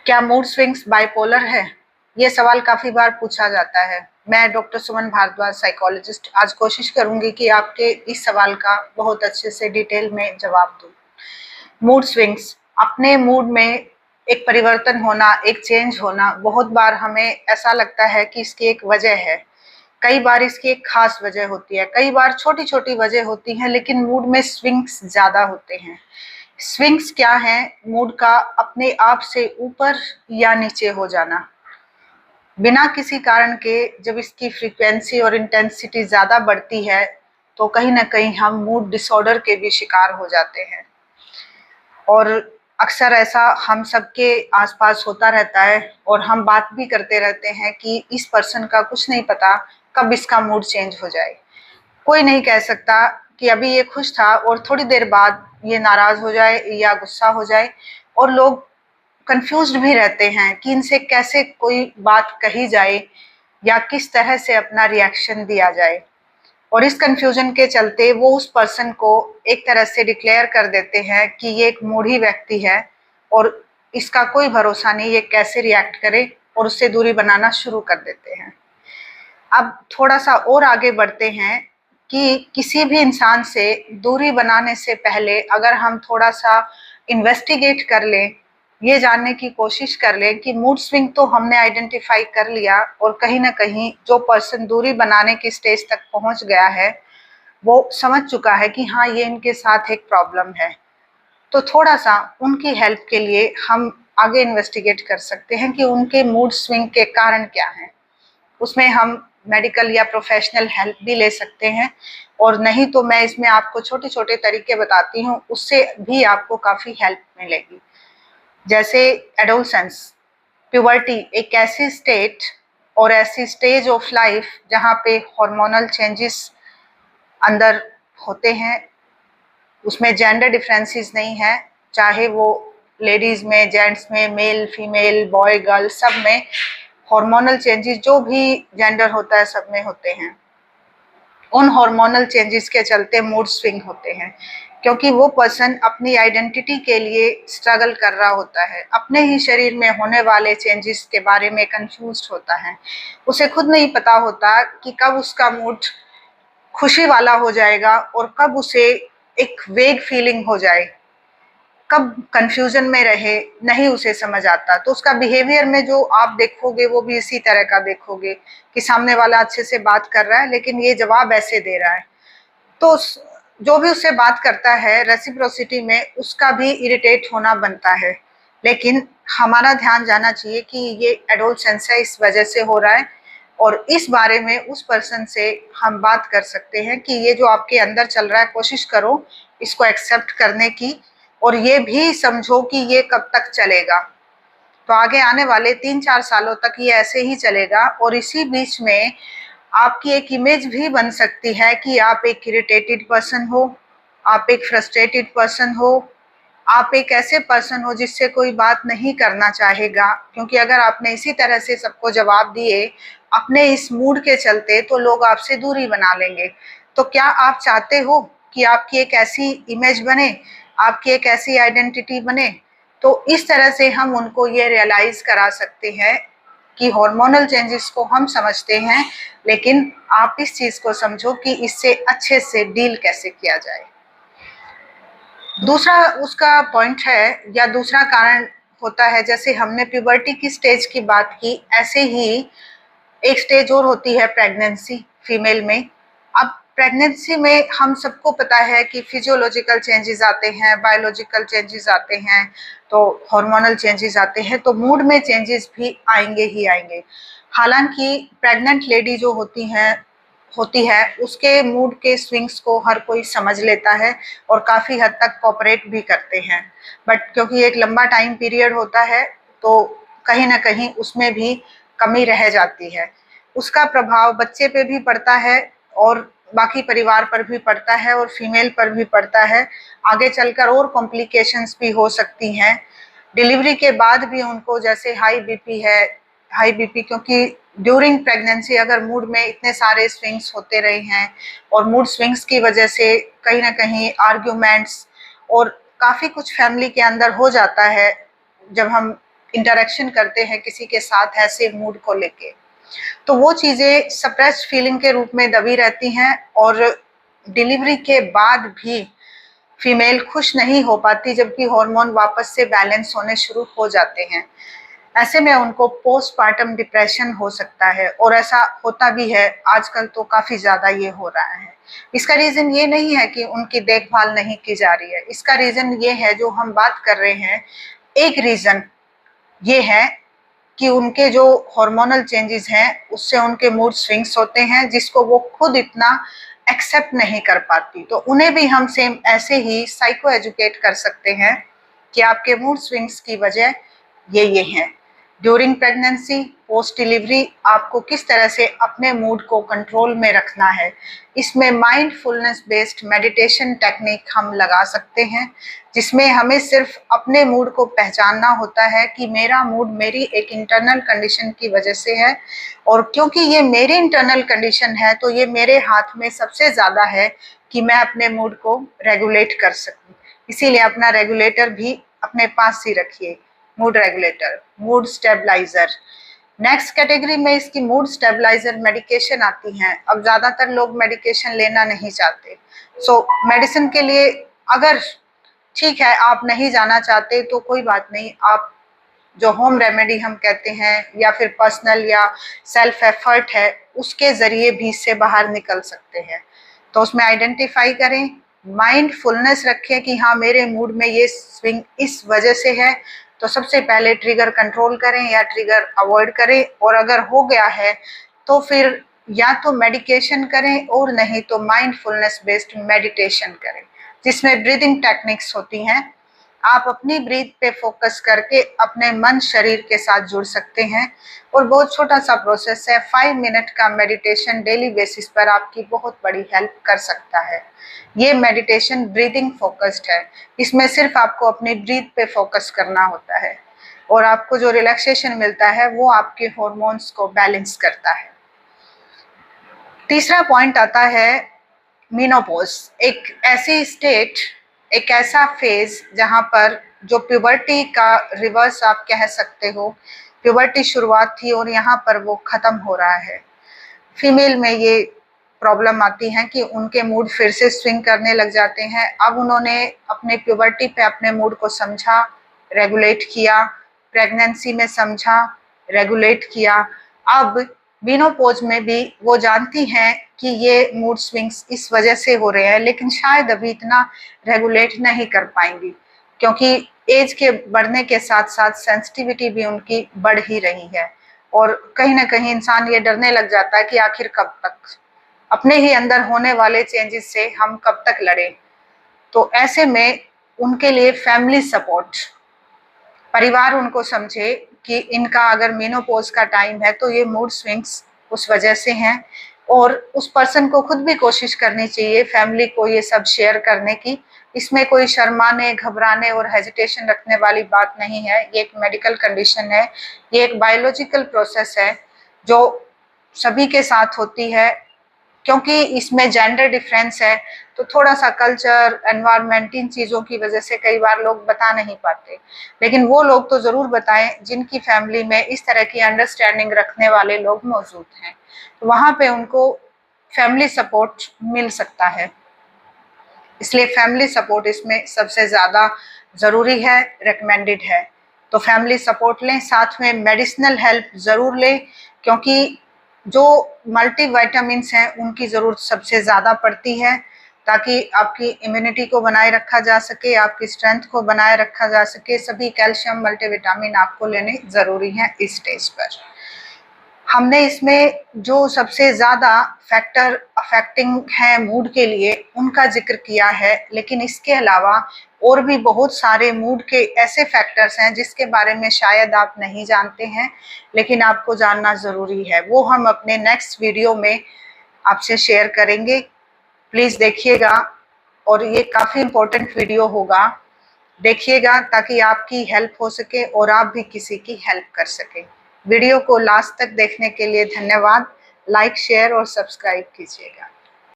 क्या mood swings bipolar है? ये सवाल काफी बार पूछा जाता है। मैं डॉक्टर सुमन भारद्वाज, साइकोलॉजिस्ट, आज कोशिश करूंगी कि आपके इस सवाल का बहुत अच्छे से डिटेल में जवाब दूं। मूड स्विंग्स, अपने मूड में एक परिवर्तन होना, एक चेंज होना, बहुत बार हमें ऐसा लगता है कि इसकी एक वजह है। कई बार इसकी एक खास वजह होती है, कई बार छोटी-छोटी वजह होती हैं, लेकिन मूड में स्विंग्स ज़्यादा होते हैं। स्विंग्स क्या है? मूड का अपने आप से ऊपर या नीचे हो जाना, बिना किसी कारण के। जब इसकी फ्रीक्वेंसी और इंटेंसिटी ज्यादा बढ़ती है तो कहीं ना कहीं हम मूड डिसऑर्डर के भी शिकार हो जाते हैं। और अक्सर ऐसा हम सबके आसपास होता रहता है और हम बात भी करते रहते हैं कि इस पर्सन का कुछ नहीं पता कब इसका मूड चेंज हो जाए। कोई नहीं कह सकता कि अभी ये खुश था और थोड़ी देर बाद ये नाराज हो जाए या गुस्सा हो जाए। और लोग कंफ्यूज्ड भी रहते हैं कि इनसे कैसे कोई बात कही जाए या किस तरह से अपना रिएक्शन दिया जाए। और इस कंफ्यूजन के चलते वो उस पर्सन को एक तरह से डिक्लेयर कर देते हैं कि ये एक मूढ़ी व्यक्ति है और इसका कोई भरोसा नहीं, ये कैसे रिएक्ट करे, और उससे दूरी बनाना शुरू कर देते हैं। अब थोड़ा सा और आगे बढ़ते हैं कि किसी भी इंसान से दूरी बनाने से पहले अगर हम थोड़ा सा इन्वेस्टिगेट कर लें, ये जानने की कोशिश कर लें कि मूड स्विंग तो हमने आइडेंटिफाई कर लिया और कहीं ना कहीं जो पर्सन दूरी बनाने की स्टेज तक पहुंच गया है वो समझ चुका है कि हाँ, ये इनके साथ एक प्रॉब्लम है, तो थोड़ा सा उनकी हेल्प के लिए हम आगे इन्वेस्टिगेट कर सकते हैं कि उनके मूड स्विंग के कारण क्या हैं। उसमें हम मेडिकल या प्रोफेशनल हेल्प भी ले सकते हैं, और नहीं तो मैं इसमें आपको छोटे छोटे तरीके बताती हूँ, उससे भी आपको काफी हेल्प मिलेगी। जैसे एडोलसेंस, प्यूबर्टी एक ऐसी स्टेट और ऐसी स्टेज ऑफ लाइफ जहाँ पे हार्मोनल चेंजेस अंदर होते हैं। उसमें जेंडर डिफरेंसेस नहीं है, चाहे वो लेडीज में, जेंट्स में, मेल फीमेल, बॉय गर्ल, सब में हार्मोनल चेंजेस जो भी जेंडर होता है सब में होते हैं। उन हार्मोनल चेंजेस के चलते मूड स्विंग होते हैं, क्योंकि वो पर्सन अपनी आइडेंटिटी के लिए स्ट्रगल कर रहा होता है, अपने ही शरीर में होने वाले चेंजेस के बारे में कंफ्यूज्ड होता है। उसे खुद नहीं पता होता कि कब उसका मूड खुशी वाला हो जाएगा और कब उसे एक वेग फीलिंग हो जाए, कब कंफ्यूजन में रहे, नहीं उसे समझ आता। तो उसका बिहेवियर में जो आप देखोगे वो भी इसी तरह का देखोगे कि सामने वाला अच्छे से बात कर रहा है लेकिन ये जवाब ऐसे दे रहा है। तो जो भी उससे बात करता है रेसिप्रोसिटी में उसका भी इरिटेट होना बनता है। लेकिन हमारा ध्यान जाना चाहिए कि ये एडोलसेंस है, इस वजह से हो रहा है, और इस बारे में उस पर्सन से हम बात कर सकते हैं कि ये जो आपके अंदर चल रहा है कोशिश करो इसको एक्सेप्ट करने की, और ये भी समझो कि ये कब तक चलेगा। तो आगे आने वाले 3-4 सालों तक ये ऐसे ही चलेगा, और इसी बीच में आपकी एक इमेज भी बन सकती है कि आप एक इरिटेटेड पर्सन हो, आप एक फ्रस्ट्रेटेड पर्सन हो, आप एक ऐसे पर्सन हो जिससे कोई बात नहीं करना चाहेगा, क्योंकि अगर आपने इसी तरह से सबको जवाब दिए अपने इस मूड के चलते तो लोग आपसे दूरी बना लेंगे। तो क्या आप चाहते हो कि आपकी एक ऐसी इमेज बने, आपकी एक ऐसी आइडेंटिटी बने? तो इस तरह से हम उनको ये रियलाइज करा सकते हैं कि हार्मोनल चेंजेस को हम समझते हैं, लेकिन आप इस चीज को समझो कि इससे अच्छे से डील कैसे किया जाए। दूसरा उसका पॉइंट है या दूसरा कारण होता है, जैसे हमने प्यूबर्टी की स्टेज की बात की, ऐसे ही एक स्टेज और होती है प्रेगनेंसी फीमेल में। अब प्रेगनेंसी में हम सबको पता है कि फिजियोलॉजिकल चेंजेस आते हैं, बायोलॉजिकल चेंजेस आते हैं, तो हार्मोनल चेंजेस आते हैं, तो मूड में चेंजेस भी आएंगे ही आएंगे। हालांकि प्रेग्नेंट लेडी जो होती है उसके मूड के स्विंग्स को हर कोई समझ लेता है और काफी हद तक कोऑपरेट भी करते हैं, बट क्योंकि एक लंबा टाइम पीरियड होता है तो कहीं ना कहीं उसमें भी कमी रह जाती है। उसका प्रभाव बच्चे पे भी पड़ता है और बाकी परिवार पर भी पड़ता है और फीमेल पर भी पड़ता है। आगे चलकर और कॉम्प्लिकेशंस भी हो सकती हैं। डिलीवरी के बाद भी उनको, जैसे हाई बीपी है, हाई बीपी क्योंकि ड्यूरिंग प्रेगनेंसी अगर मूड में इतने सारे स्विंग्स होते रहे हैं और मूड स्विंग्स की वजह से कहीं ना कहीं आर्ग्यूमेंट्स और काफी कुछ फैमिली के अंदर हो जाता है। जब हम इंटरेक्शन करते हैं किसी के साथ ऐसे मूड को लेके, तो वो चीज़ें सप्रेस्ड फीलिंग के रूप में दबी रहती हैं और डिलीवरी के बाद भी फीमेल खुश नहीं हो पाती, जबकि हार्मोन वापस से बैलेंस होने शुरू हो जाते हैं। ऐसे में उनको पोस्टपार्टम डिप्रेशन हो सकता है और ऐसा होता भी है, आजकल तो काफ़ी ज़्यादा ये हो रहा है। इसका रीज़न ये नहीं है कि उनकी देखभाल नहीं की जा रही है, इसका रीज़न ये है जो हम बात कर रहे हैं, एक रीज़न ये है कि उनके जो हार्मोनल चेंजेस हैं उससे उनके मूड स्विंग्स होते हैं, जिसको वो खुद इतना एक्सेप्ट नहीं कर पाती। तो उन्हें भी हम सेम ऐसे ही साइको एजुकेट कर सकते हैं कि आपके मूड स्विंग्स की वजह ये हैं। ड्यूरिंग प्रेगनेंसी, पोस्ट डिलीवरी आपको किस तरह से अपने मूड को कंट्रोल में रखना है, इसमें माइंडफुलनेस बेस्ड मेडिटेशन टेक्निक हम लगा सकते हैं, जिसमें हमें सिर्फ अपने मूड को पहचानना होता है कि मेरा मूड मेरी एक इंटरनल कंडीशन की वजह से है, और क्योंकि ये मेरी इंटरनल कंडीशन है तो ये मेरे हाथ में सबसे ज़्यादा है कि मैं अपने मूड को रेगुलेट कर सकूं। इसीलिए अपना रेगुलेटर भी अपने पास ही रखिए, mood regulator, mood stabiliser. Next category में इसकी मूड स्टेबलाइजर मेडिकेशन आती हैं। अब ज़्यादातर लोग मेडिकेशन लेना नहीं चाहते, सो मेडिसिन के लिए अगर ठीक है आप नहीं जाना चाहते तो कोई बात नहीं, आप जो होम रेमेडी हम कहते हैं या फिर पर्सनल या सेल्फ एफर्ट है उसके ज़रिए भी इससे बाहर निकल सकते हैं। तो उसमें आइडेंटिफाई करें, माइंडफुलनेस रखें कि हाँ मेरे मूड में ये स्विंग इस वजह से है, तो सबसे पहले ट्रिगर कंट्रोल करें या ट्रिगर अवॉइड करें, और अगर हो गया है तो फिर या तो मेडिकेशन करें और नहीं तो माइंडफुलनेस बेस्ड मेडिटेशन करें, जिसमें ब्रीदिंग टेक्निक्स होती हैं। आप अपनी ब्रीथ पे फोकस करके अपने मन शरीर के साथ जुड़ सकते हैं, और बहुत छोटा सा प्रोसेस है, 5 मिनट का मेडिटेशन डेली बेसिस पर आपकी बहुत बड़ी हेल्प कर सकता है। ये मेडिटेशन ब्रीदिंग फोकस्ड है, इसमें सिर्फ आपको अपनी ब्रीथ पे फोकस करना होता है और आपको जो रिलैक्सेशन मिलता है वो आपके हार्मोन्स को बैलेंस करता है। तीसरा पॉइंट आता है मेनोपॉज, एक ऐसी स्टेट, एक ऐसा फेज जहां पर जो प्यूबर्टी का रिवर्स आप कह सकते हो, प्यूबर्टी शुरुआत थी और यहाँ पर वो खत्म हो रहा है। फीमेल में ये प्रॉब्लम आती है कि उनके मूड फिर से स्विंग करने लग जाते हैं। अब उन्होंने अपने प्यूबर्टी पे अपने मूड को समझा, रेगुलेट किया, प्रेगनेंसी में समझा, रेगुलेट किया, अब मेनोपॉज में भी वो जानती हैं कि ये मूड स्विंग्स इस वजह से हो रहे हैं, लेकिन शायद अभी इतना रेगुलेट नहीं कर पाएंगी, क्योंकि एज के बढ़ने के साथ साथ सेंसिटिविटी भी उनकी बढ़ ही रही है, और कहीं ना कहीं इंसान ये डरने लग जाता है कि आखिर कब तक, अपने ही अंदर होने वाले चेंजेस से हम कब तक लड़ें। तो ऐसे में उनके लिए फैमिली सपोर्ट, परिवार उनको समझे कि इनका अगर मेनोपॉज का टाइम है तो ये मूड स्विंग्स उस वजह से हैं, और उस पर्सन को खुद भी कोशिश करनी चाहिए फैमिली को ये सब शेयर करने की। इसमें कोई शर्माने, घबराने और हेजिटेशन रखने वाली बात नहीं है। ये एक मेडिकल कंडीशन है, ये एक बायोलॉजिकल प्रोसेस है जो सभी के साथ होती है। क्योंकि इसमें जेंडर डिफरेंस है तो थोड़ा सा कल्चर, एनवायरनमेंट, इन चीज़ों की वजह से कई बार लोग बता नहीं पाते, लेकिन वो लोग तो ज़रूर बताएं जिनकी फैमिली में इस तरह की अंडरस्टैंडिंग रखने वाले लोग मौजूद हैं, तो वहाँ पे उनको फैमिली सपोर्ट मिल सकता है। इसलिए फैमिली सपोर्ट इसमें सबसे ज़्यादा ज़रूरी है, रिकमेंडेड है। तो फैमिली सपोर्ट लें, साथ में मेडिसिनल हेल्प ज़रूर लें, क्योंकि जो मल्टीविटामिन्स हैं उनकी ज़रूरत सबसे ज़्यादा पड़ती है, ताकि आपकी इम्यूनिटी को बनाए रखा जा सके, आपकी स्ट्रेंथ को बनाए रखा जा सके। सभी कैल्शियम, मल्टीविटामिन आपको लेने ज़रूरी हैं इस स्टेज पर। हमने इसमें जो सबसे ज़्यादा फैक्टर अफेक्टिंग है मूड के लिए उनका जिक्र किया है, लेकिन इसके अलावा और भी बहुत सारे मूड के ऐसे फैक्टर्स हैं जिसके बारे में शायद आप नहीं जानते हैं, लेकिन आपको जानना ज़रूरी है। वो हम अपने नेक्स्ट वीडियो में आपसे शेयर करेंगे। प्लीज़ देखिएगा, और ये काफ़ी इम्पोर्टेंट वीडियो होगा, देखिएगा ताकि आपकी हेल्प हो सके और आप भी किसी की हेल्प कर सकें। वीडियो को लास्ट तक देखने के लिए धन्यवाद। लाइक, शेयर और सब्सक्राइब कीजिएगा।